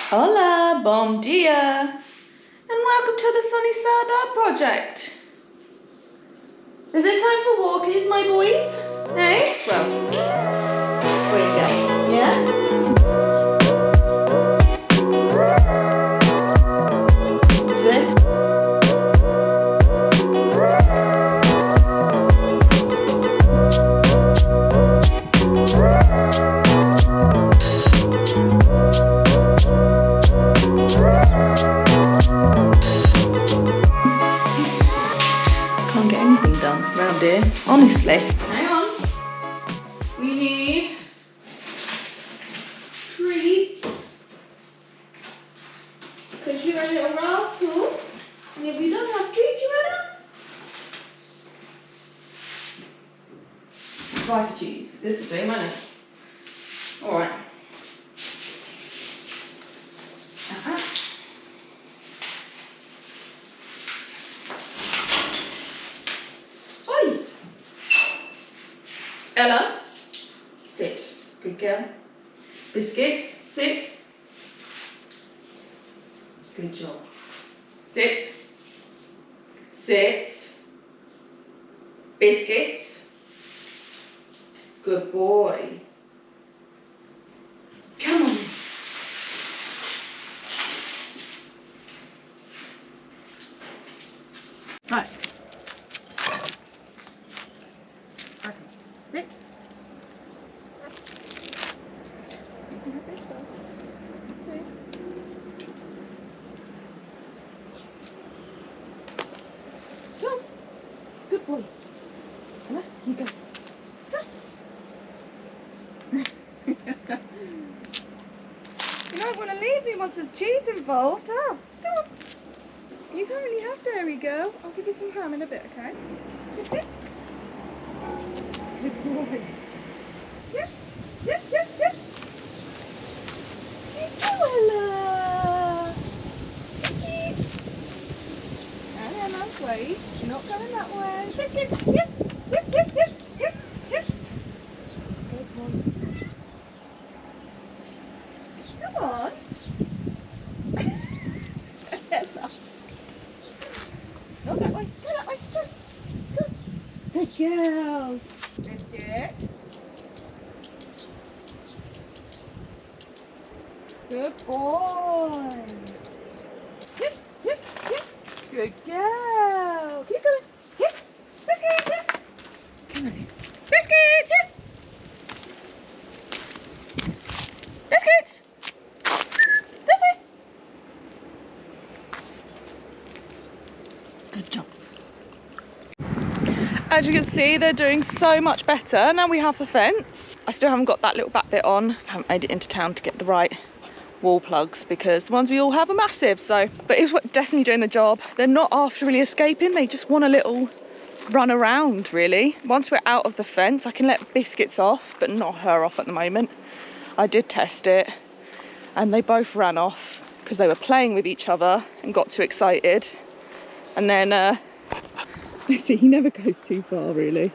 Hola, bom dia, and welcome to the Sunny Side Up project. Is it time for walkies, my boys? Hey? Well, where you go? Yeah? This. Can't get anything done around here, honestly. Hang on. We need treats. Because you're a little rascal. And if you don't have treats, you run up. Rice cheese. This will do, won't it? Alright. Oi! Ella, sit. Good girl. Biscuits, sit. Good job. Sit. Sit. Biscuits. Good boy. Come on. Right. Okay. Sit. You can have this one. Sit. Go. Good boy. Come on, you go. You don't want to leave me once there's cheese involved, huh? Come on. You currently have Dairy Girl. I'll give you some ham in a bit, okay? Biscuits? Good boy. Yep, yep, yep, yep. Good girl, Ella. Biscuits. And Emma, wait. You're not going that way. Biscuits. Yep, yep, yep, yep, yep, yep. Good boy. Come on. Ella. Not that way. Go that way. Go. Go. Good girl. Biscuits. Good boy. Yep, yep, yep. Good girl. Keep going. Yep. Biscuits. Yep. Come on in. Biscuits. Yep. Biscuits. This way. Good job. As you can see, they're doing so much better. Now we have the fence. I still haven't got that little back bit on. I haven't made it into town to get the right wall plugs because the ones we all have are massive. So, but it's definitely doing the job. They're not after really escaping. They just want a little run around, really. Once we're out of the fence, I can let Biscuits off, but not her off at the moment. I did test it and they both ran off because they were playing with each other and got too excited. And then see, he never goes too far, really.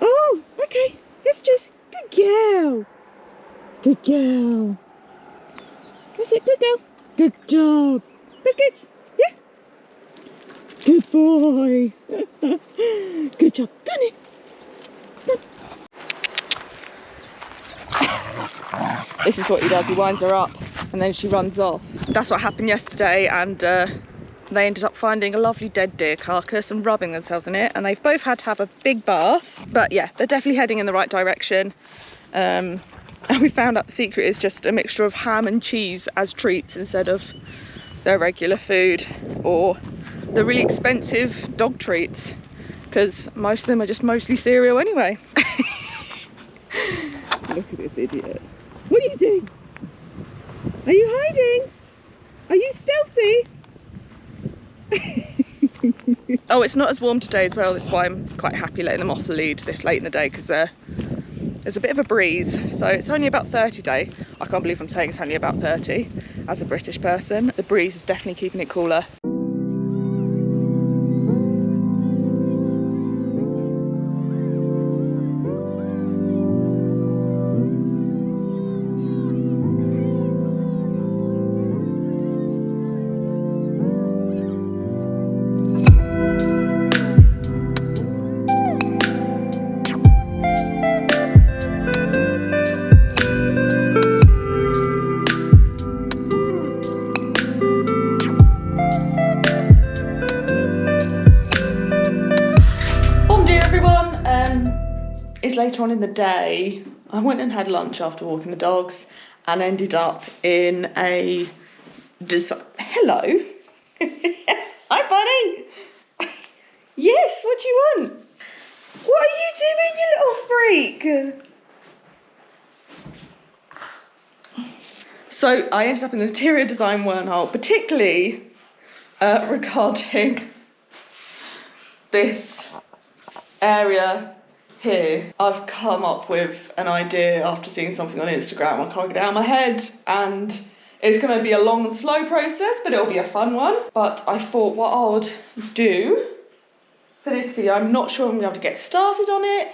Oh, okay. It's just good girl. Good girl. That's it. Good girl. Good job. Biscuits. Yeah. Good boy. Good job. Go on in. This is what he does. He winds her up and then she runs off. That's what happened yesterday, and they ended up finding a lovely dead deer carcass and rubbing themselves in it, and they've both had to have a big bath. But yeah, they're definitely heading in the right direction. And we found out the secret is just a mixture of ham and cheese as treats instead of their regular food or the really expensive dog treats, because most of them are just mostly cereal anyway. Look at this idiot. What are you doing? Are you hiding? Are you stealthy? Oh, it's not as warm today as well. That's why I'm quite happy letting them off the lead this late in the day, because there's a bit of a breeze. So it's only about 30 today. I can't believe I'm saying it's only about 30 as a British person. The breeze is definitely keeping it cooler. in the day, I went and had lunch after walking the dogs and ended up in a hello. Hi, buddy. Yes, what do you want? What are you doing, you little freak? So I ended up in the interior design wormhole, particularly regarding this area here. I've come up with an idea after seeing something on Instagram. I can't get it out of my head, and it's going to be a long and slow process, but it'll be a fun one. But I thought what I would do for this video, I'm not sure I'm going to be able to get started on it.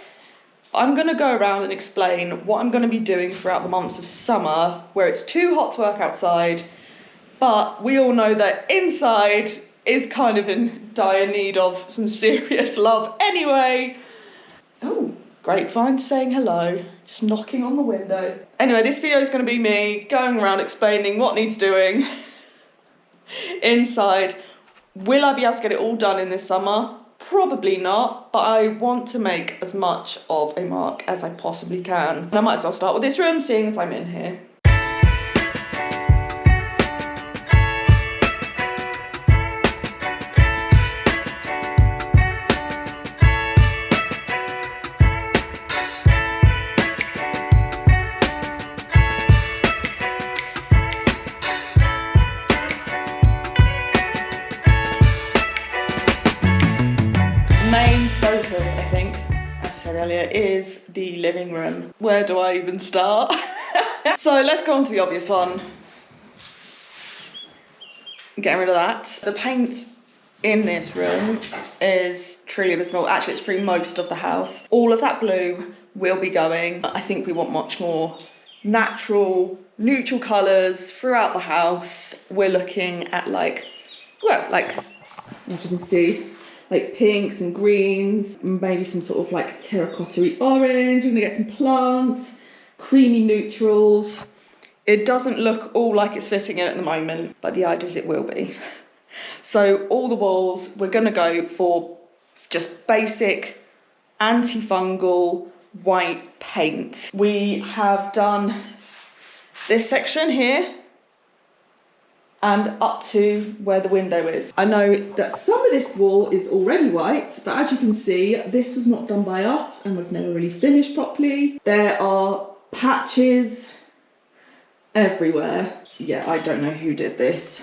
I'm going to go around and explain what I'm going to be doing throughout the months of summer, where it's too hot to work outside, but we all know that inside is kind of in dire need of some serious love anyway. Oh, grapevine saying hello, just knocking on the window. Anyway, this video is going to be me going around explaining what needs doing inside. Will I be able to get it all done in this summer? Probably not, but I want to make as much of a mark as I possibly can. And I might as well start with this room, seeing as I'm in here. Main focus, I think, as I said earlier, is the living room. Where do I even start? So let's go on to the obvious one. Getting rid of that. The paint in this room is truly abysmal. Actually, it's through most of the house. All of that blue will be going. I think we want much more natural, neutral colours throughout the house. We're looking at like you can see, like pinks and greens, maybe some sort of like terracotta-y orange. We're gonna get some plants, creamy neutrals. It doesn't look all like it's fitting in at the moment, but the idea is it will be. So all the walls, we're gonna go for just basic antifungal white paint. We have done this section here and up to where the window is. I know that some of this wall is already white, but as you can see, this was not done by us and was never really finished properly. There are patches everywhere. Yeah, I don't know who did this.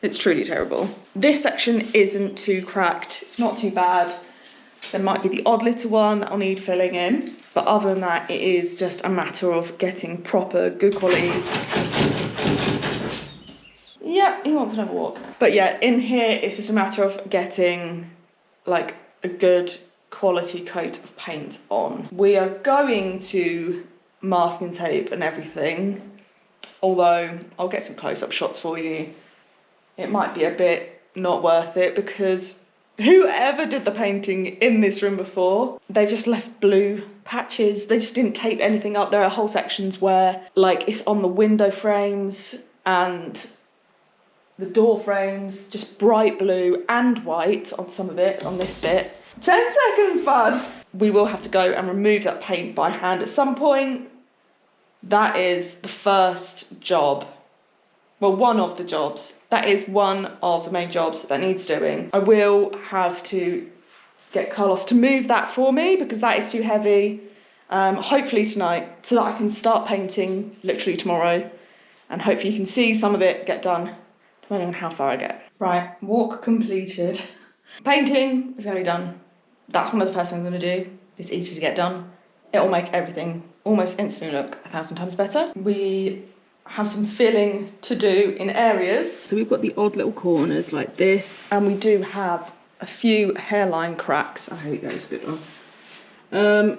It's truly terrible. This section isn't too cracked. It's not too bad. There might be the odd little one that'll need filling in, but other than that, it is just a matter of getting proper, good quality. Yeah, he wants another walk. But yeah, in here, it's just a matter of getting like a good quality coat of paint on. We are going to masking tape and everything, although I'll get some close-up shots for you. It might be a bit not worth it because whoever did the painting in this room before, they've just left blue patches. They just didn't tape anything up. There are whole sections where like it's on the window frames and the door frames, just bright blue and white on some of it, on this bit. 10 seconds, bud. We will have to go and remove that paint by hand at some point. That is the first job. Well, one of the jobs. That is one of the main jobs that needs doing. I will have to get Carlos to move that for me because that is too heavy. Hopefully tonight, so that I can start painting literally tomorrow. And hopefully you can see some of it get done, depending on how far I get. Right, walk completed. Painting is going to be done. That's one of the first things I'm going to do. It's easy to get done. It'll make everything almost instantly look 1,000 times better. We have some filling to do in areas. So we've got the odd little corners like this. And we do have a few hairline cracks. Oh, here we go, it's a good one.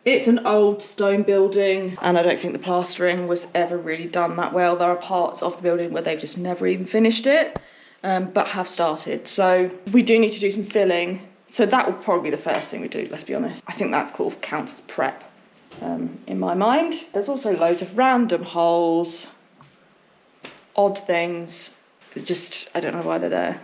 It's an old stone building and I don't think the plastering was ever really done that well. There are parts of the building where they've just never even finished it, but have started. So we do need to do some filling. So that will probably be the first thing we do, let's be honest. I think that's cool, counts as prep in my mind. There's also loads of random holes, odd things. Just, I don't know why they're there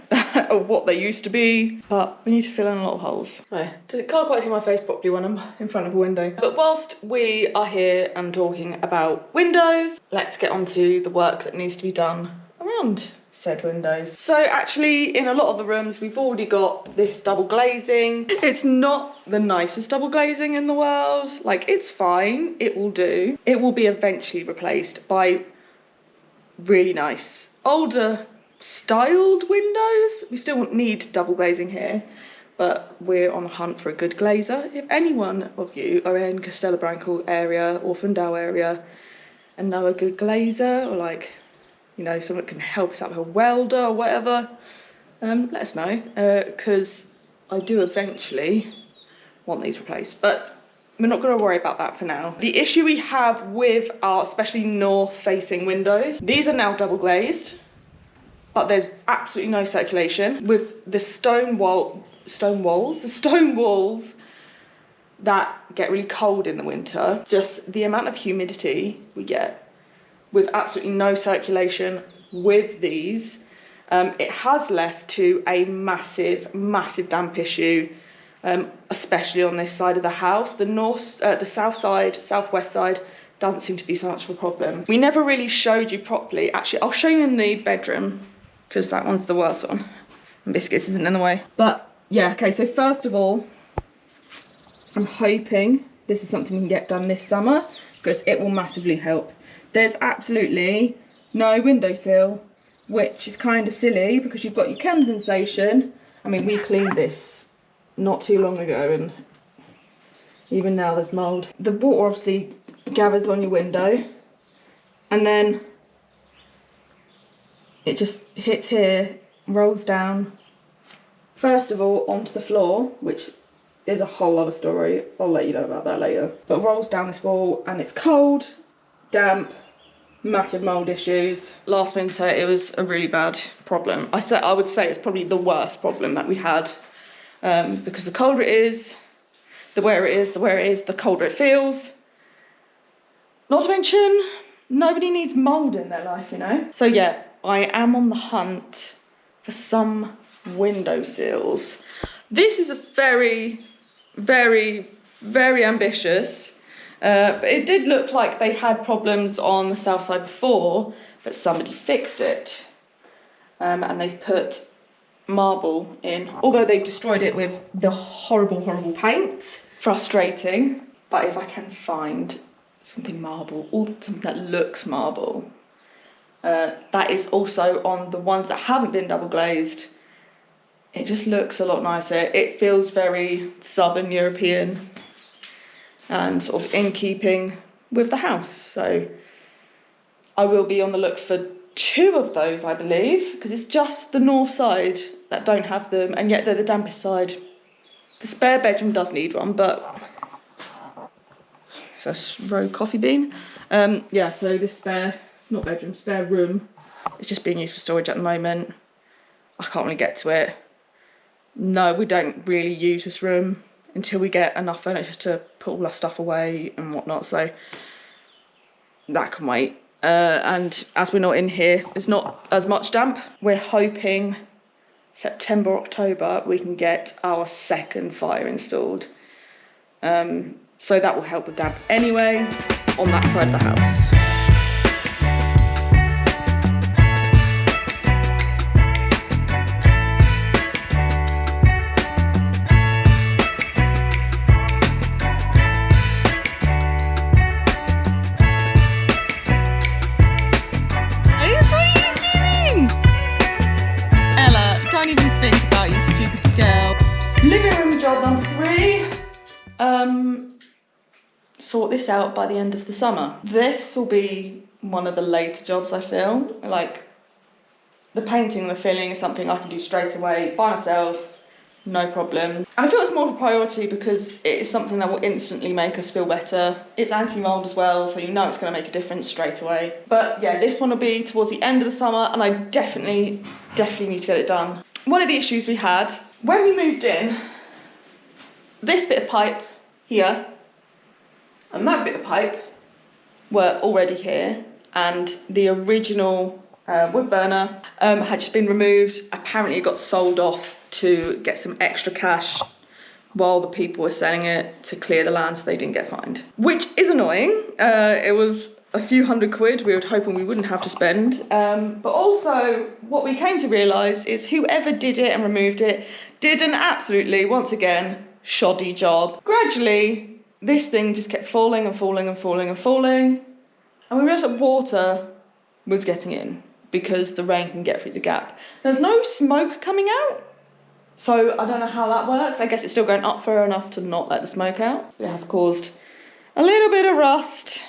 or what they used to be, but we need to fill in a lot of holes. I can't quite see my face properly when I'm in front of a window. But whilst we are here and talking about windows, let's get on to the work that needs to be done around said windows. So actually in a lot of the rooms we've already got this double glazing. It's not the nicest double glazing in the world. Like, it's fine, it will do. It will be eventually replaced by really nice older styled windows. We still need double glazing here, but we're on the hunt for a good glazer. If anyone of you are in Castellabranco area or Fundao area and know a good glazer, or like, you know, someone that can help us out with a welder or whatever, let us know, because I do eventually want these replaced, but we're not going to worry about that for now. The issue we have with our especially north facing windows, these are now double glazed, but there's absolutely no circulation. With the stone walls that get really cold in the winter, just the amount of humidity we get with absolutely no circulation with these, it has left to a massive, massive damp issue, especially on this side of the house. The south side, southwest side, doesn't seem to be so much of a problem. We never really showed you properly. Actually, I'll show you in the bedroom, because that one's the worst one. And Biscuits isn't in the way. But yeah, okay, so first of all, I'm hoping this is something we can get done this summer, because it will massively help. There's absolutely no windowsill, which is kind of silly because you've got your condensation. I mean, we cleaned this not too long ago and even now there's mould. The water obviously gathers on your window and then it just hits here, rolls down, first of all onto the floor, which is a whole other story. I'll let you know about that later. But rolls down this wall and it's cold, damp, massive mould issues. Last winter it was a really bad problem. I would say it's probably the worst problem that we had, because the colder it is, the wetter it is, the colder it feels. Not to mention, nobody needs mould in their life, you know? So yeah, I am on the hunt for some windowsills. This is a very, very, very ambitious, but it did look like they had problems on the south side before, but somebody fixed it. And they've put marble in, although they've destroyed it with the horrible, horrible paint. Frustrating, but if I can find something marble, or something that looks marble, that is also on the ones that haven't been double glazed, it just looks a lot nicer. It feels very Southern European and sort of in keeping with the house. So I will be on the look for 2 of those, I believe, because it's just the north side that don't have them, and yet they're the dampest side. The spare bedroom does need one, but it's a row coffee bean. Yeah, so this spare room is just being used for storage at the moment. I can't really get to it. No, we don't really use this room until we get enough furniture to put all our stuff away and whatnot, so that can wait. And as we're not in here, there's not as much damp. We're hoping September, October, we can get our second fire installed. So that will help with damp anyway on that side of the house. Living room job number 3. Sort this out by the end of the summer. This will be one of the later jobs, I feel. Like, the painting and the filling is something I can do straight away by myself, no problem. And I feel it's more of a priority because it is something that will instantly make us feel better. It's anti-mold as well, so you know it's going to make a difference straight away. But yeah, this one will be towards the end of the summer, and I definitely need to get it done. One of the issues we had when we moved in, this bit of pipe here and that bit of pipe were already here, and the original wood burner, had just been removed. Apparently it got sold off to get some extra cash while the people were selling it to clear the land so they didn't get fined. Which is annoying. It was a few £100 we were hoping we wouldn't have to spend. But also what we came to realise is whoever did it and removed it did an absolutely, once again, shoddy job. Gradually, this thing just kept falling and falling and falling and falling. And we realised that water was getting in because the rain can get through the gap. There's no smoke coming out. So I don't know how that works. I guess it's still going up far enough to not let the smoke out. It has caused a little bit of rust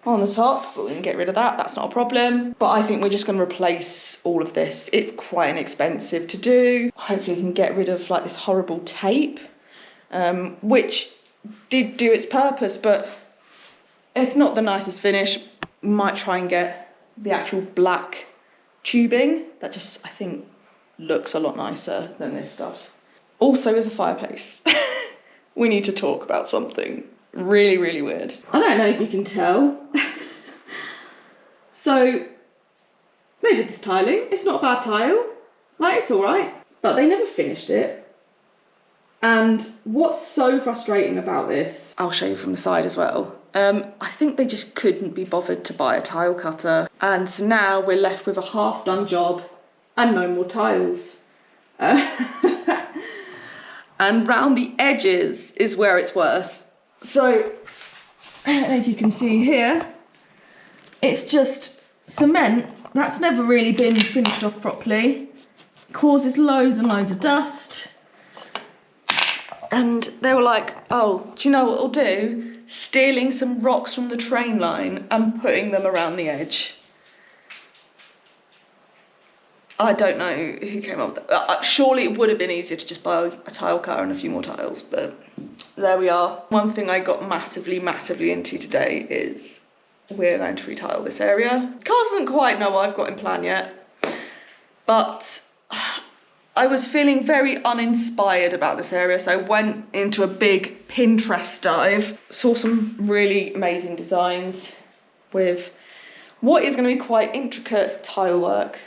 on the top, but we can get rid of that. That's not a problem. But I think we're just going to replace all of this. It's quite inexpensive to do. Hopefully we can get rid of like this horrible tape, which did do its purpose, but it's not the nicest finish. Might try and get the actual black tubing. That just, I think, looks a lot nicer than this stuff. Also with the fireplace, we need to talk about something really, really weird. I don't know if you can tell. So they did this tiling. It's not a bad tile. Like, it's all right, but they never finished it. And what's so frustrating about this, I'll show you from the side as well. I think they just couldn't be bothered to buy a tile cutter. And so now we're left with a half done job and no more tiles. And round the edges is where it's worse. So, I don't know if you can see here, it's just cement that's never really been finished off properly. Causes loads and loads of dust. And they were like, oh, do you know what we'll do? Stealing some rocks from the train line and putting them around the edge. I don't know who came up with that. Surely it would have been easier to just buy a tile cutter and a few more tiles, but there we are. One thing I got massively, massively into today is we're going to retile this area. Carl doesn't quite know what I've got in plan yet, but I was feeling very uninspired about this area, so I went into a big Pinterest dive, saw some really amazing designs with what is going to be quite intricate tile work.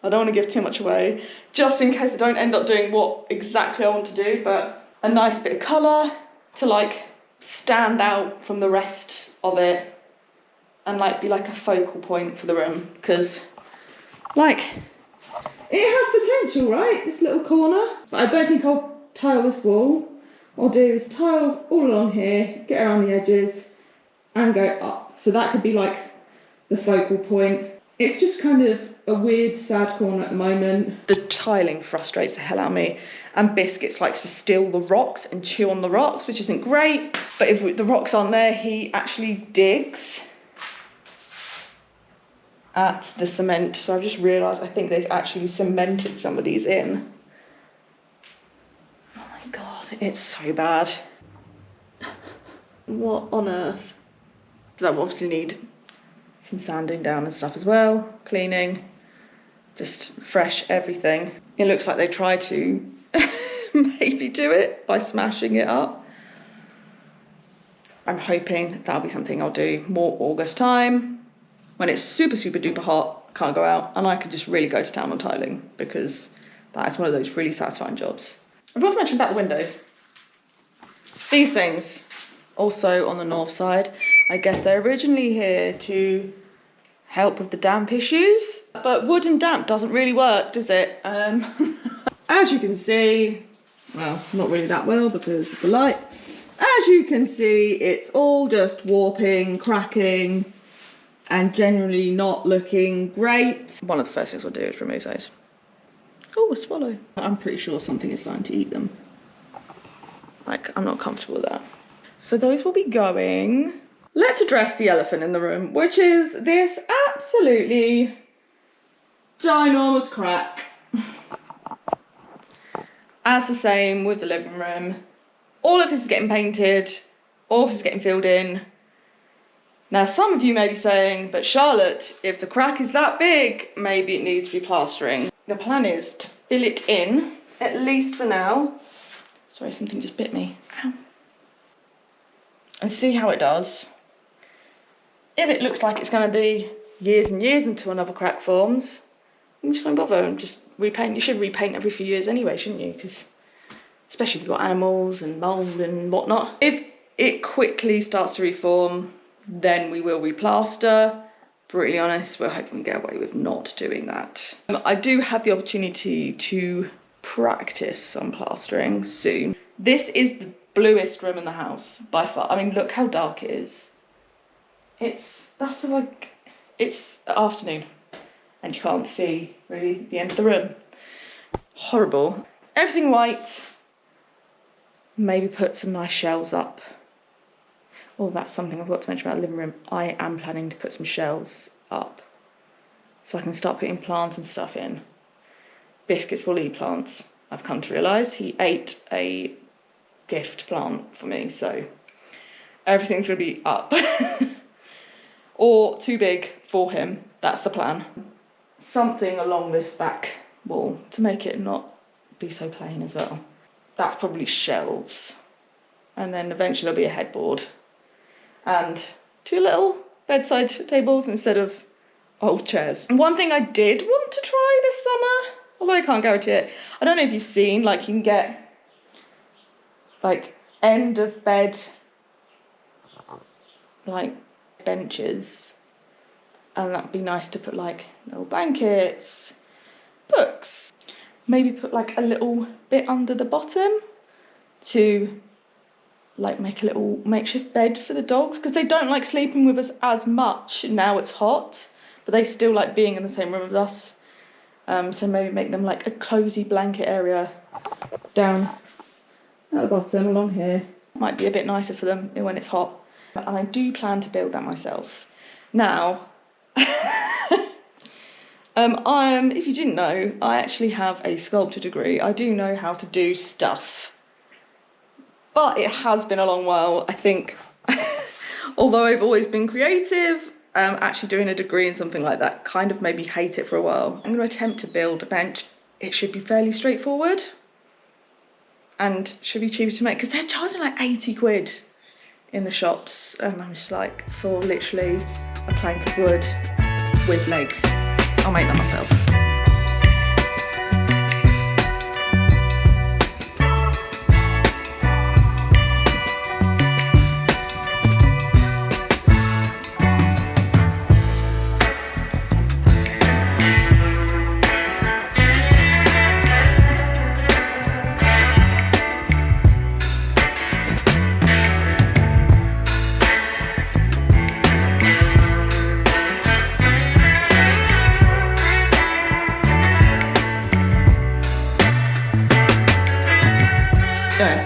I don't want to give too much away, just in case I don't end up doing what exactly I want to do, but a nice bit of colour to like stand out from the rest of it and like be like a focal point for the room, because like it has potential, right? This little corner. But I don't think I'll tile this wall. What I'll do is tile all along here, get around the edges and go up. So that could be like the focal point. It's just kind of a weird, sad corner at the moment. The tiling frustrates the hell out of me. And Biscuits likes to steal the rocks and chew on the rocks, which isn't great. But if the rocks aren't there, he actually digs at the cement. So I've just realised I think they've actually cemented some of these in. Oh my God, it's so bad. What on earth? So that will obviously need some sanding down and stuff as well, cleaning, just fresh everything. It looks like they tried to maybe do it by smashing it up. I'm hoping that'll be something I'll do more August time, when it's super, super duper hot, can't go out, and I can just really go to town on tiling, because that is one of those really satisfying jobs. I've also mentioned about the windows. These things, also on the north side, I guess they're originally here to help with the damp issues, but wood and damp doesn't really work, does it? As you can see, well, not really that well because of the light. As you can see, it's all just warping, cracking, and generally not looking great. One of the first things I'll do is remove those. Oh, a swallow. I'm pretty sure something is starting to eat them. Like, I'm not comfortable with that. So those will be going. Let's address the elephant in the room, which is this absolutely ginormous crack. As the same with the living room. All of this is getting painted, all of this is getting filled in. Now, some of you may be saying, but Charlotte, if the crack is that big, maybe it needs replastering. The plan is to fill it in, at least for now. Sorry, something just bit me. Ow. And see how it does. If it looks like it's going to be years and years until another crack forms, you just won't bother and just repaint. You should repaint every few years anyway, shouldn't you? Because especially if you've got animals and mould and whatnot. If it quickly starts to reform, then we will replaster. Brutally honest, we're hoping to get away with not doing that. I do have the opportunity to practice some plastering soon. This is the bluest room in the house by far. I mean, look how dark it is. It's afternoon and you can't see really the end of the room. Horrible. Everything white. Maybe put some nice shelves up. Oh, that's something I forgot to mention about the living room. I am planning to put some shelves up so I can start putting plants and stuff in. Biscuits will eat plants, I've come to realise. He ate a gift plant for me, so everything's going to be up. Or too big for him, that's the plan. Something along this back wall to make it not be so plain as well. That's probably shelves. And then eventually there'll be a headboard. And 2 little bedside tables instead of old chairs. And one thing I did want to try this summer, although I can't guarantee it, I don't know if you've seen, like you can get like end of bed like benches, and that'd be nice to put like little blankets, books, maybe put like a little bit under the bottom to like make a little makeshift bed for the dogs, because they don't like sleeping with us as much now it's hot, but they still like being in the same room as us. So maybe make them like a cozy blanket area down at the bottom along here. Might be a bit nicer for them when it's hot. And I do plan to build that myself. Now, if you didn't know, I actually have a sculpture degree. I do know how to do stuff. But it has been a long while, I think. Although I've always been creative, actually doing a degree in something like that kind of made me hate it for a while. I'm going to attempt to build a bench. It should be fairly straightforward and should be cheaper to make, because they're charging like 80 quid in the shops, and I'm just like, for literally a plank of wood with legs. I'll make that myself.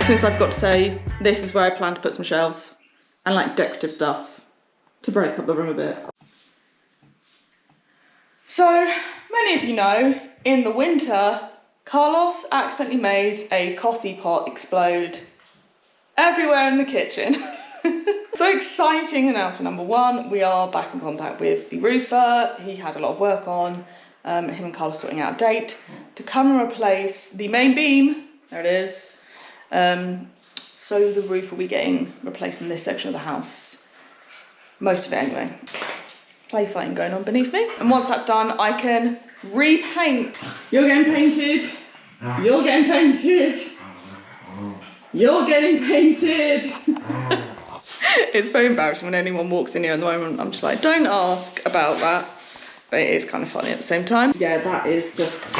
Since I've got to say, this is where I plan to put some shelves and like decorative stuff to break up the room a bit. So, many of you know, in the winter, Carlos accidentally made a coffee pot explode everywhere in the kitchen. So exciting announcement number 1, we are back in contact with the roofer. He had a lot of work on, him and Carlos sorting out a date to come and replace the main beam. There it is. So the roof will be getting replaced in this section of the house. Most of it anyway. Play fighting going on beneath me. And once that's done, I can repaint. You're getting painted. You're getting painted. You're getting painted. It's very embarrassing when anyone walks in here at the moment. I'm just like, don't ask about that. But it is kind of funny at the same time. Yeah, that is just...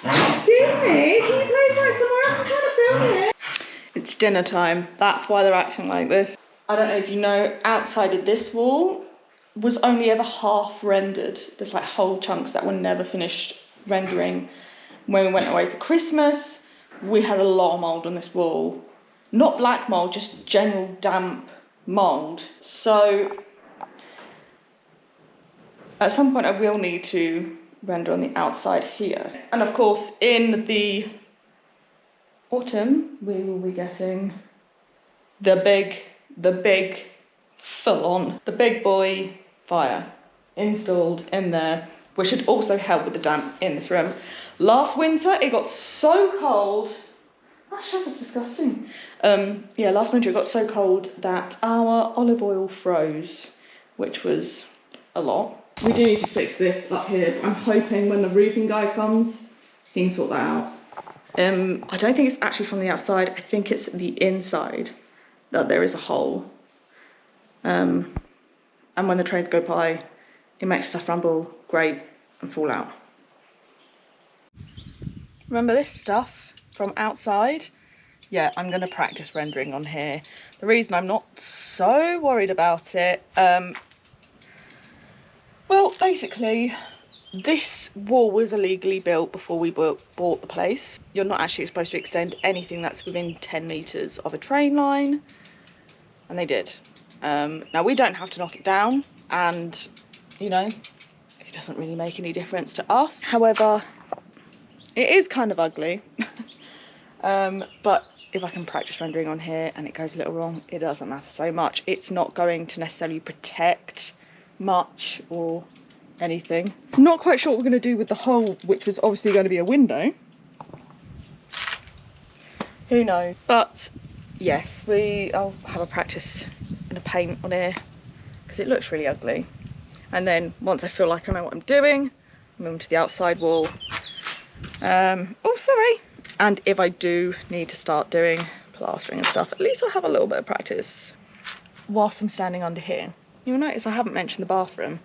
Excuse me, can you play fight somewhere else? I'm trying to film here. It's dinner time. That's why they're acting like this. I don't know if you know, outside of this wall was only ever half rendered. There's like whole chunks that were never finished rendering. When we went away for Christmas, we had a lot of mould on this wall. Not black mould, just general damp mould. So at some point I will need to render on the outside here. And of course, in the autumn, we will be getting the big full-on, the big boy fire installed in there, which should also help with the damp in this room. Last winter, it got so cold. That shelf is disgusting. Yeah, last winter it got so cold that our olive oil froze. which was a lot. We do need to fix this up here, but I'm hoping when the roofing guy comes, he can sort that out. I don't think it's actually from the outside. I think it's the inside that there is a hole. And when the trains go by, it makes stuff rumble, grate, and fall out. Remember this stuff from outside? Yeah, I'm going to practice rendering on here. The reason I'm not so worried about it, well, basically, this wall was illegally built before we bought the place. You're not actually supposed to extend anything that's within 10 metres of a train line, and they did. Now, we don't have to knock it down, and, you know, it doesn't really make any difference to us. However, it is kind of ugly. But if I can practice rendering on here and it goes a little wrong, it doesn't matter so much. It's not going to necessarily protect much or anything. I'm not quite sure what we're going to do with the hole, which was obviously going to be a window. Who knows? But yes, I'll have a practice and a paint on here because it looks really ugly. And then once I feel like I know what I'm doing, I'm moving to the outside wall. Oh, sorry. And if I do need to start doing plastering and stuff, at least I'll have a little bit of practice. Whilst I'm standing under here, you'll notice I haven't mentioned the bathroom.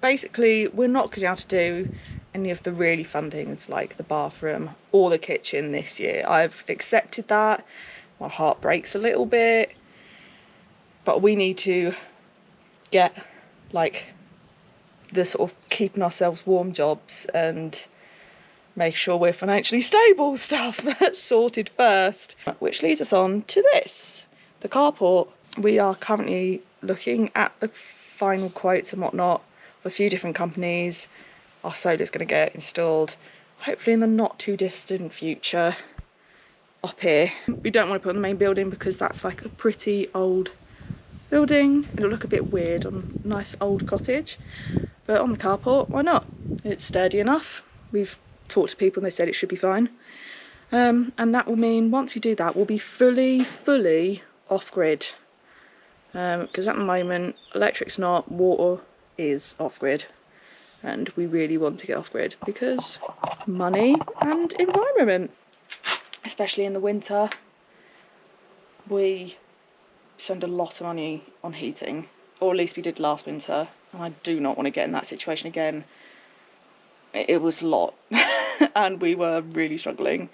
Basically, we're not going to be able to do any of the really fun things like the bathroom or the kitchen this year. I've accepted that. My heart breaks a little bit. But we need to get, like, the sort of keeping ourselves warm jobs and make sure we're financially stable stuff that's sorted first. Which leads us on to this, the carport. We are currently looking at the final quotes and whatnot of a few different companies. Our solar's going to get installed hopefully in the not too distant future up here. We don't want to put on the main building because that's like a pretty old building. It'll look a bit weird on a nice old cottage, but on the carport, why not? It's sturdy enough. We've talked to people and they said it should be fine. And that will mean once we do that, we'll be fully off-grid. Because at the moment, electric's not, water is off-grid. And we really want to get off-grid because money and environment. Especially in the winter, we spend a lot of money on heating. Or at least we did last winter. And I do not want to get in that situation again. It was a lot. And we were really struggling.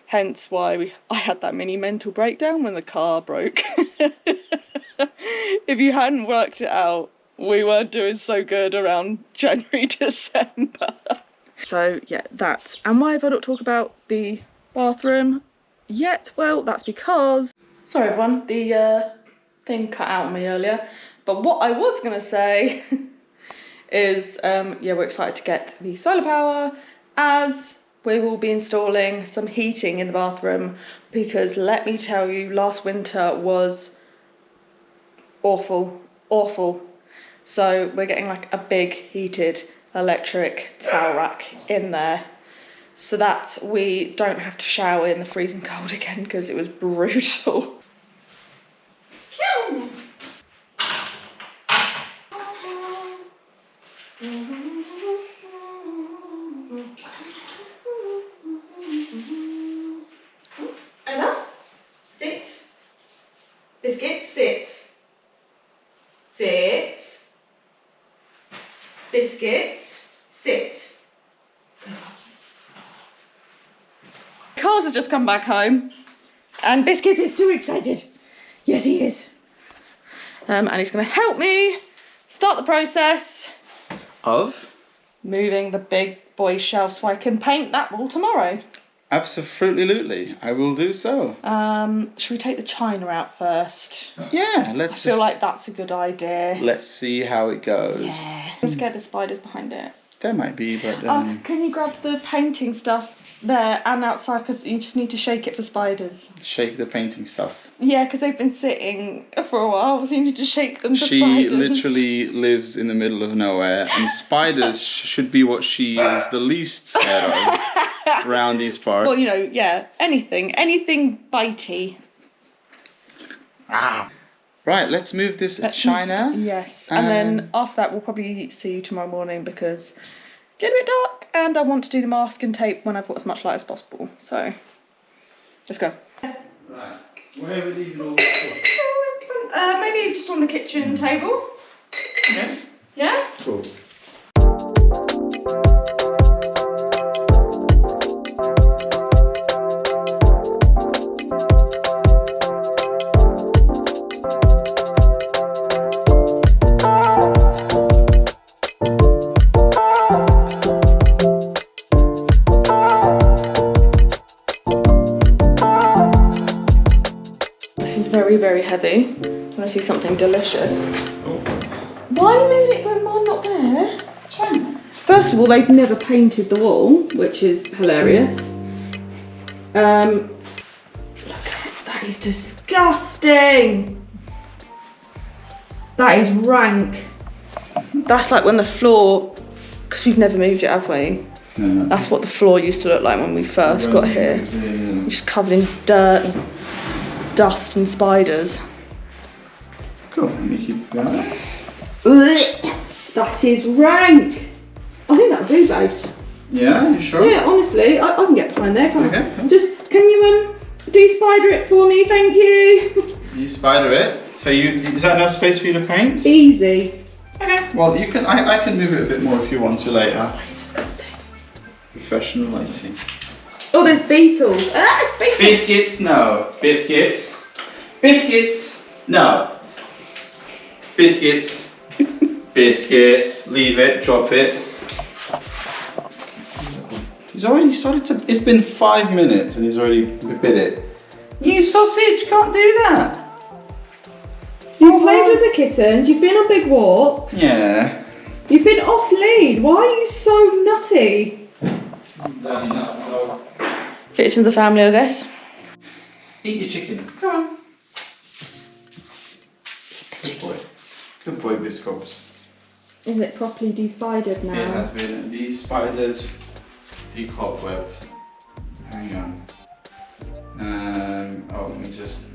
Hence why I had that mini mental breakdown when the car broke. If you hadn't worked it out, we weren't doing so good around January, December. So yeah, that. And why have I not talked about the bathroom yet? Well, that's because, sorry everyone, the thing cut out on me earlier. But what I was going to say is, yeah, we're excited to get the solar power, as we will be installing some heating in the bathroom, because let me tell you, last winter was awful. So we're getting like a big heated electric towel rack in there so that we don't have to shower in the freezing cold again, because it was brutal. Ella, sit. Biscuit, sit. Sit. Biscuits, sit. Carls has just come back home and Biscuits is too excited. Yes, he is. And he's going to help me start the process of moving the big boy shelf so I can paint that wall tomorrow. Absolutely, I will do so. Should we take the china out first? Yeah, I feel like that's a good idea. Let's see how it goes. Yeah. I'm scared there's spiders behind it. There might be, but... can you grab the painting stuff there and outside, because you just need to shake it for spiders. Shake the painting stuff. Yeah, because they've been sitting for a while, so you need to shake them for spiders. She literally lives in the middle of nowhere, and spiders should be what she is the least scared of around these parts. Well, you know, yeah, anything bitey. Ah. Right, let's move this china. Yes, and then after that we'll probably see you tomorrow morning because it's getting a bit dark and I want to do the mask and tape when I've got as much light as possible. So, let's go. Right, where are we leaving all this stuff? Maybe just on the kitchen table. Okay. Yeah? Cool. Very, very heavy. I want to see something delicious. Oh. Why are you moving it when mine not there? It's fine. First of all, they've never painted the wall, which is hilarious. Look at it. That is disgusting. That is rank. That's like when the floor, because we've never moved it, have we? No. That's what the floor used to look like when we first got here. Yeah. Just covered in dirt and dust and spiders. Cool, let me keep going. That is rank. I think that'll do, babes. Yeah, you sure? Yeah, honestly, I can get behind there, can't Okay. I? Just, can you de-spider it for me, thank you? You spider it. So is that enough space for you to paint? Easy. Okay. Well, you can. I can move it a bit more if you want to later. That's disgusting. Professional lighting. Oh, there's beetles. Ah, there's beetles. Biscuits, no. Biscuits. Biscuits, no. Biscuits. Biscuits. Leave it. Drop it. He's already started to. It's been 5 minutes and he's already bit it. You sausage can't do that. You've played with the kittens. You've been on big walks. Yeah. You've been off lead. Why are you so nutty? Fits with the family, I guess. Eat your chicken. Come on. Good boy. Good boy, Biscops. Is it properly de-spidered now? It has been de-spidered, de-cobwebbed. Hang on. Let me just.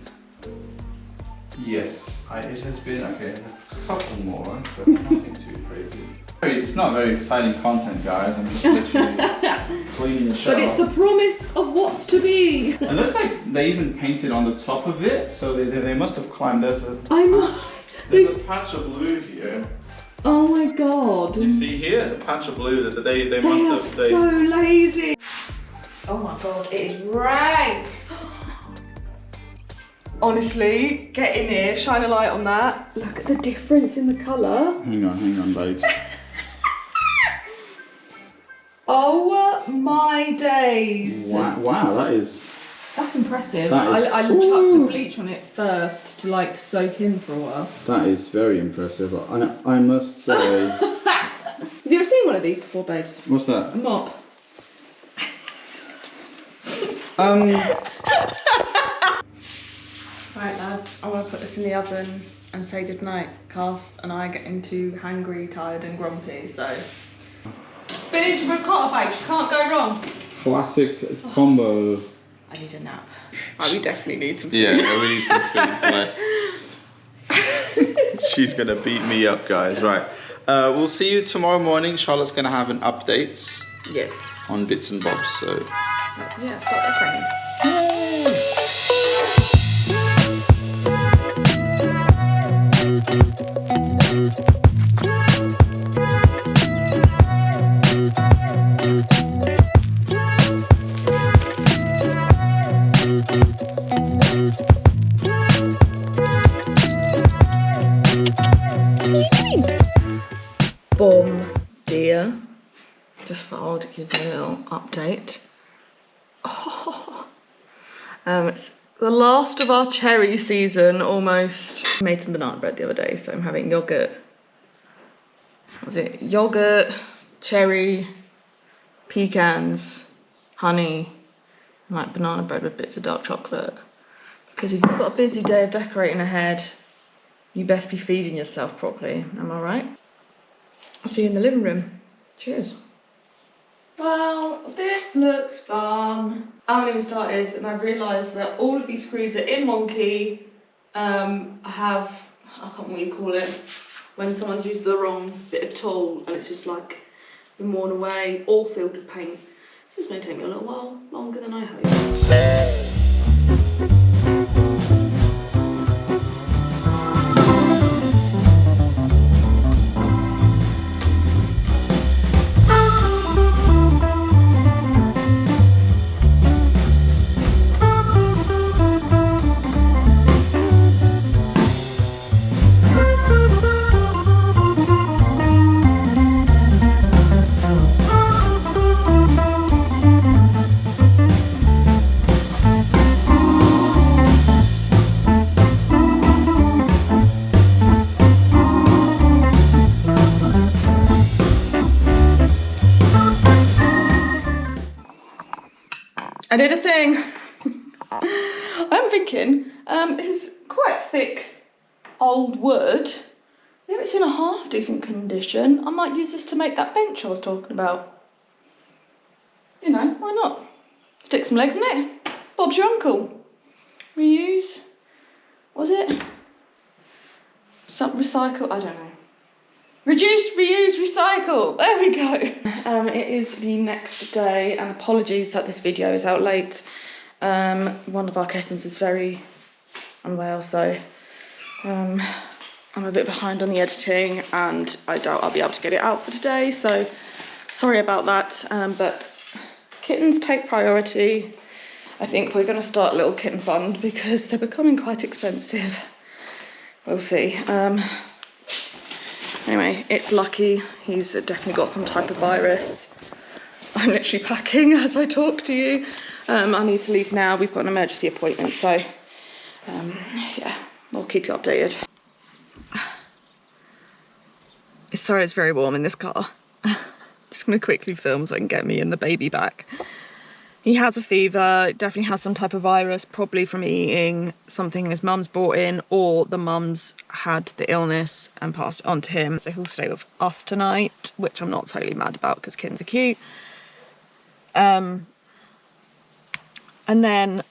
Yes, it has been. Okay, a couple more, but nothing too crazy. It's not very exciting content, guys. I'm just literally cleaning the shop. But it's the promise of what's to be. It looks like they even painted on the top of it, so they must have climbed. I know. There's a patch of blue here. Oh my god. You see here, a patch of blue that they They must are have. so lazy. Oh my god, it is rank. Honestly, get in here, shine a light on that. Look at the difference in the colour. Hang on, babes. Oh my days. Wow, that is. That's impressive. That is- I chucked the bleach on it first to like soak in for a while. That is very impressive. I must say. Have you ever seen one of these before, babes? What's that? A mop. Right lads, I want to put this in the oven and say goodnight. Cass and I are getting too hangry, tired and grumpy, so... Spinach and ricotta, babes, you can't go wrong. Classic combo. I need a nap. Right, we definitely need some food. Yeah, we need some food, bless. She's gonna beat me up, guys. Right. We'll see you tomorrow morning. Charlotte's gonna have an update Yes. on bits and bobs, so... Yeah, start decorating. Yay! Boom, dear. Just thought I'd give you a little update. Oh. It's the last of our cherry season almost. I made some banana bread the other day, so I'm having yogurt. What was it? Yogurt, cherry, pecans, honey, and like banana bread with bits of dark chocolate. Because if you've got a busy day of decorating ahead, you best be feeding yourself properly. Am I right? I'll see you in the living room. Cheers. Well, this looks fun. I haven't even started and I've realised that all of these screws are in one key I can't remember what you call it, when someone's used the wrong bit of tool and it's just like been worn away or filled with paint. This is going to take me a little while longer than I hoped. I did a thing. I'm thinking, this is quite thick old wood. If it's in a half decent condition, I might use this to make that bench I was talking about. You know, why not? Stick some legs in it. Bob's your uncle. Reuse. Was it? Some recycle, I don't know. Reduce, reuse, recycle. There we go. It is the next day, and apologies that this video is out late. One of our kittens is very unwell, so I'm a bit behind on the editing, and I doubt I'll be able to get it out for today. So sorry about that. But kittens take priority. I think we're going to start a little kitten fund because they're becoming quite expensive. We'll see. Anyway, it's Lucky. He's definitely got some type of virus. I'm literally packing as I talk to you. I need to leave now. We've got an emergency appointment, so yeah, we'll keep you updated. Sorry, it's very warm in this car. Just gonna quickly film so I can get me and the baby back. He has a fever, definitely has some type of virus, probably from eating something his mum's brought in, or the mum's had the illness and passed it on to him. So he'll stay with us tonight, which I'm not totally mad about because kittens are cute. And then,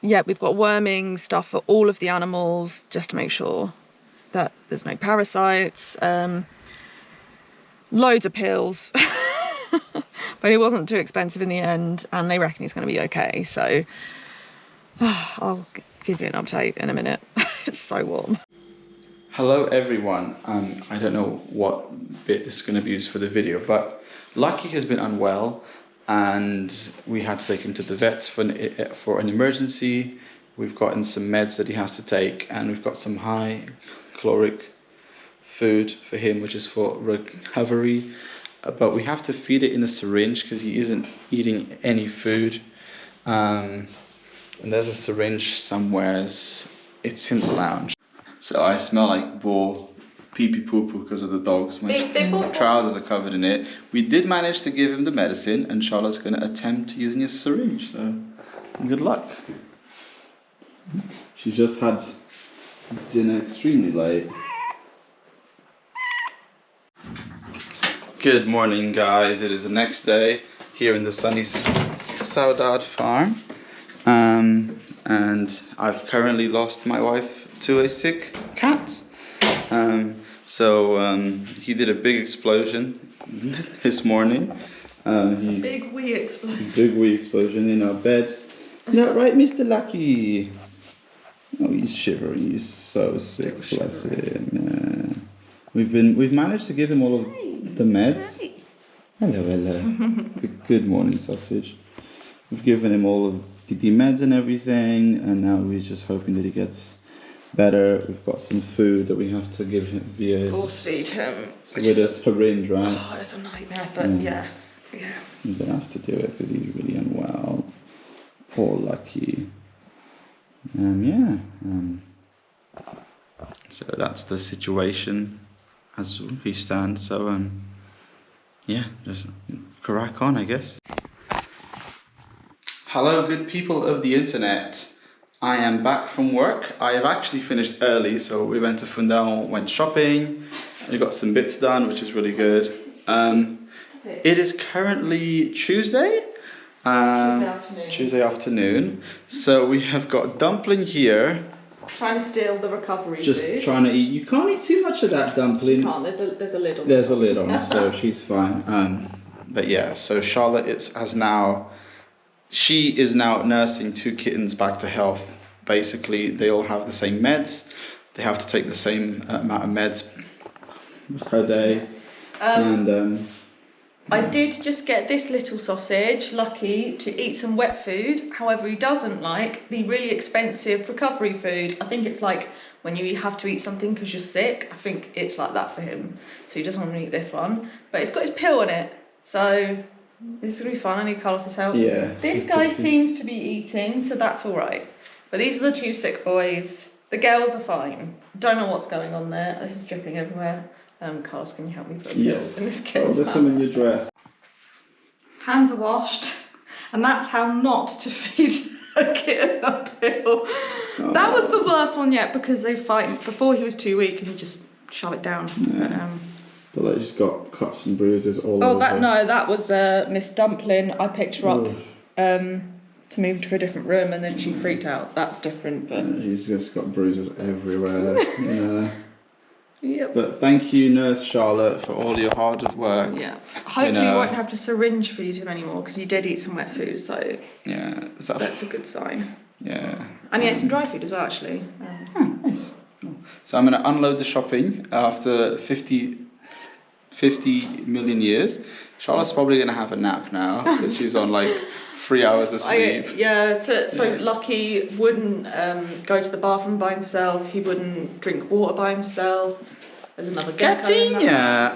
yeah, we've got worming stuff for all of the animals, just to make sure that there's no parasites. Loads of pills. But it wasn't too expensive in the end, and they reckon he's going to be okay. So I'll give you an update in a minute. It's so warm. Hello everyone. I don't know what bit this is going to be used for the video, but Lucky has been unwell, and we had to take him to the vets for an emergency. We've gotten some meds that he has to take, and we've got some high caloric food for him, which is for recovery. But we have to feed it in a syringe because he isn't eating any food. And there's a syringe somewhere. It's in the lounge. So I smell like raw pee-pee poo-poo because of the dogs. My trousers are covered in it. We did manage to give him the medicine, and Charlotte's going to attempt using a syringe. So good luck. She's just had dinner extremely late. Good morning, guys. It is the next day here in the sunny Saudade farm. And I've currently lost my wife to a sick cat. He did a big explosion this morning. Big wee explosion. Big wee explosion in our bed. Isn't that right, Mr. Lucky? Oh, he's shivering. He's so sick. Bless him. Yeah. We've managed to give him all of the meds. Hello, hello. Good morning, sausage. We've given him all of the meds and everything, and now we're just hoping that he gets better. We've got some food that we have to give him via Force feed him. with a syringe, right? Oh, it's a nightmare, but yeah. We're gonna have to do it because he's really unwell. Poor Lucky. So that's the situation as we stand. So yeah, just crack on, I guess. Hello, good people of the internet. I am back from work. I have actually finished early, so we went to Fundão, went shopping. We got some bits done, which is really good. It is currently Tuesday. Tuesday afternoon. So we have got dumpling here, Trying to steal the recovery Just food. trying to eat. You can't eat too much of that dumpling. You can't. There's a lid on. There's a lid on it, so she's fine. But yeah, so Charlotte she is now nursing 2 kittens back to health. Basically, they all have the same meds. They have to take the same amount of meds per day. I did just get this little sausage, Lucky, to eat some wet food. However, he doesn't like the really expensive recovery food. I think it's like when you have to eat something because you're sick. I think it's like that for him. So he doesn't want to eat this one. But it's got his pill in it. So this is going to be fun. I need Carlos's help. Yeah. This guy seems to be eating, so that's all right. But these are the 2 sick boys. The girls are fine. Don't know what's going on there. This is dripping everywhere. Carlos, can you help me put a pill in this kitten's there's some in your dress. Hands are washed, and that's how not to feed a kitten a pill. Oh. That was the worst one yet because they fight. Before he was too weak and he just shove it down. Yeah. But like she's got cuts and bruises all over. Oh, that was Miss Dumpling. I picked her up to move to a different room, and then she freaked out. That's different, but she's just got bruises everywhere. Yeah. Yep. But thank you, Nurse Charlotte, for all your hard work. Yeah. Hopefully you won't have to syringe feed him anymore because he did eat some wet food, so yeah, that's a good sign. Yeah. And he ate some dry food as well, actually. Nice. So I'm going to unload the shopping after 50 million years. Charlotte's probably going to have a nap now because she's on like 3 hours of sleep. So Lucky wouldn't go to the bathroom by himself. He wouldn't drink water by himself. There's another gecko.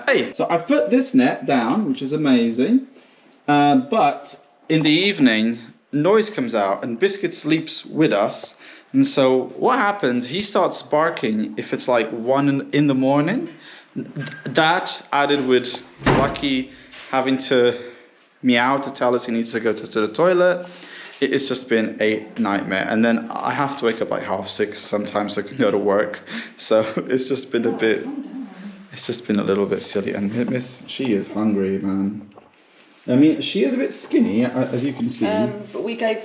Hey. So I've put this net down, which is amazing. But in the evening, noise comes out and Biscuit sleeps with us. And so what happens, he starts barking if it's like 1 in the morning. That added with Lucky having to meow to tell us he needs to go to the toilet. It's just been a nightmare. And then I have to wake up like 6:30 sometimes so I can go to work. So it's just been a little bit silly. And she is hungry, man. I mean, she is a bit skinny, as you can see. But we gave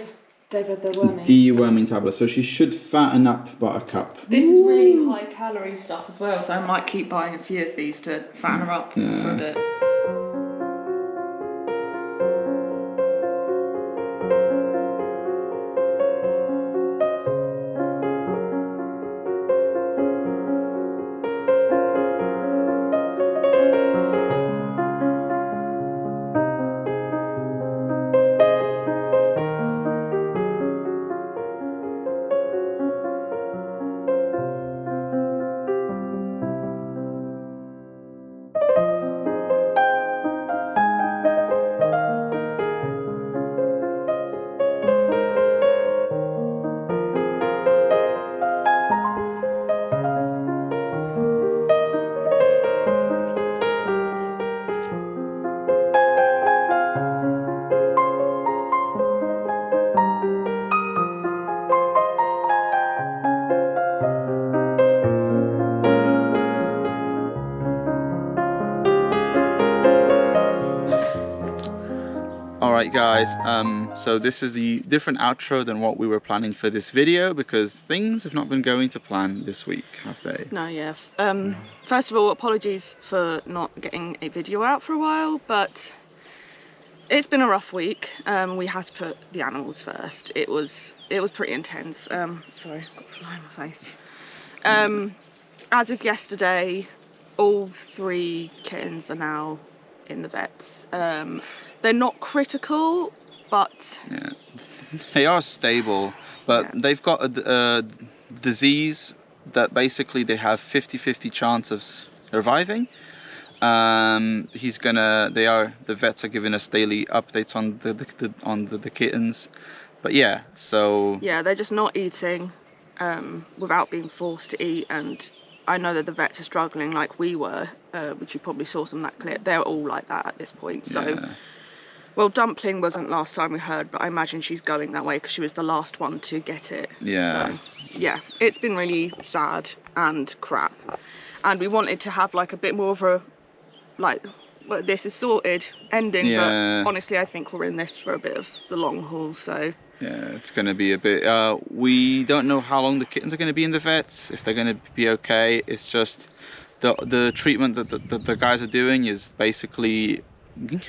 her the worming. The worming tablet, so she should fatten up Buttercup. This is really high calorie stuff as well, so I might keep buying a few of these to fatten her up for a bit. Alright guys, so this is the different outro than what we were planning for this video because things have not been going to plan this week, have they? No, yeah. First of all, apologies for not getting a video out for a while, but it's been a rough week. We had to put the animals first. It was pretty intense. Sorry, I've got a fly in my face. As of yesterday, all 3 kittens are now in the vets. They're not critical, but yeah, they are stable, but they've got a disease that basically they have 50-50 chance of surviving. The vets are giving us daily updates on the kittens, but yeah, so yeah, they're just not eating without being forced to eat, and I know that the vets are struggling like we were, which you probably saw from that clip. They're all like that at this point. So, yeah. Well, Dumpling wasn't last time we heard, but I imagine she's going that way because she was the last one to get it. Yeah. So, yeah, it's been really sad and crap. And we wanted to have like a bit more of a, like, well, this is sorted ending, but honestly, I think we're in this for a bit of the long haul. So Yeah, it's going to be a bit. We don't know how long the kittens are going to be in the vets. If they're going to be okay, it's just the treatment that the guys are doing is basically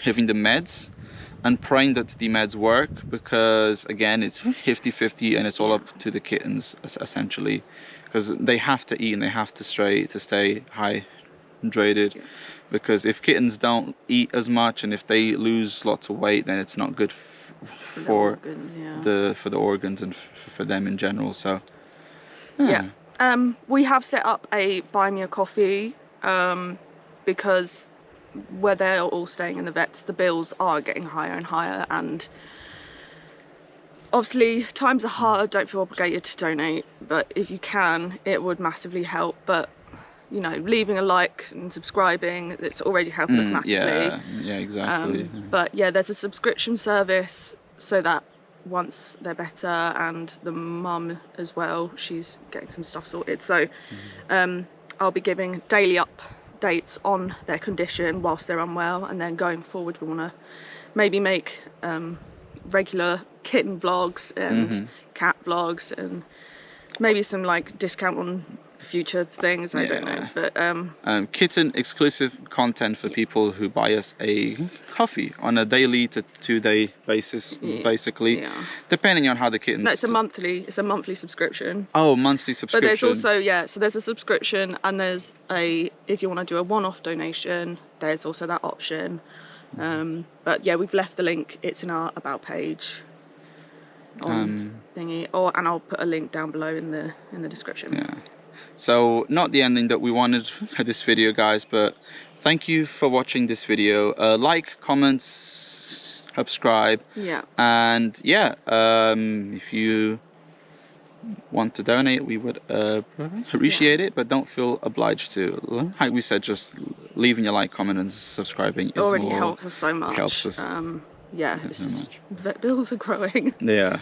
giving the meds and praying that the meds work, because again it's 50-50 and it's all up to the kittens essentially, because they have to eat and they have to stay hydrated. Yeah. Because if kittens don't eat as much and if they lose lots of weight, then it's not good for the organs and for them in general. So yeah. We have set up a buy me a coffee because where they're all staying in the vets, the bills are getting higher and higher, and obviously times are hard. Don't feel obligated to donate, but if you can, it would massively help. But you know, leaving a like and subscribing, it's already helping us massively. Yeah, exactly. But yeah, there's a subscription service so that once they're better, and the mum as well, she's getting some stuff sorted. So I'll be giving daily updates on their condition whilst they're unwell, and then going forward we want to maybe make regular kitten vlogs and cat vlogs, and maybe some like discount on future things. I don't know, but kitten exclusive content for people who buy us a coffee on a daily to 2-day basis, basically, depending on how the kittens. No, it's a monthly subscription. Oh, monthly subscription. But there's also so there's a subscription, and there's if you want to do a one-off donation, there's also that option. But yeah, we've left the link. It's in our about page on thingy, and I'll put a link down below in the description. Yeah. So not the ending that we wanted for this video, guys, but thank you for watching this video. Like, comments, subscribe. Yeah. And yeah, if you want to donate, we would appreciate it, but don't feel obliged to. Like we said, just leaving your like, comment, and subscribing is already helps us so much. Helps us. It's just vet bills are growing. Yeah.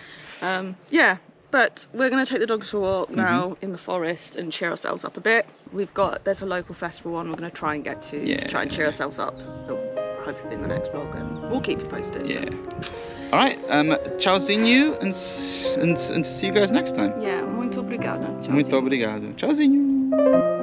But we're going to take the dogs for a walk now in the forest and cheer ourselves up a bit. There's a local festival on we're going to try and get to try and cheer ourselves up. Hopefully in the next vlog, and we'll keep you posted. Yeah. All right. Tchauzinho, and see you guys next time. Yeah. Muito obrigada. Muito obrigado. Tchauzinho.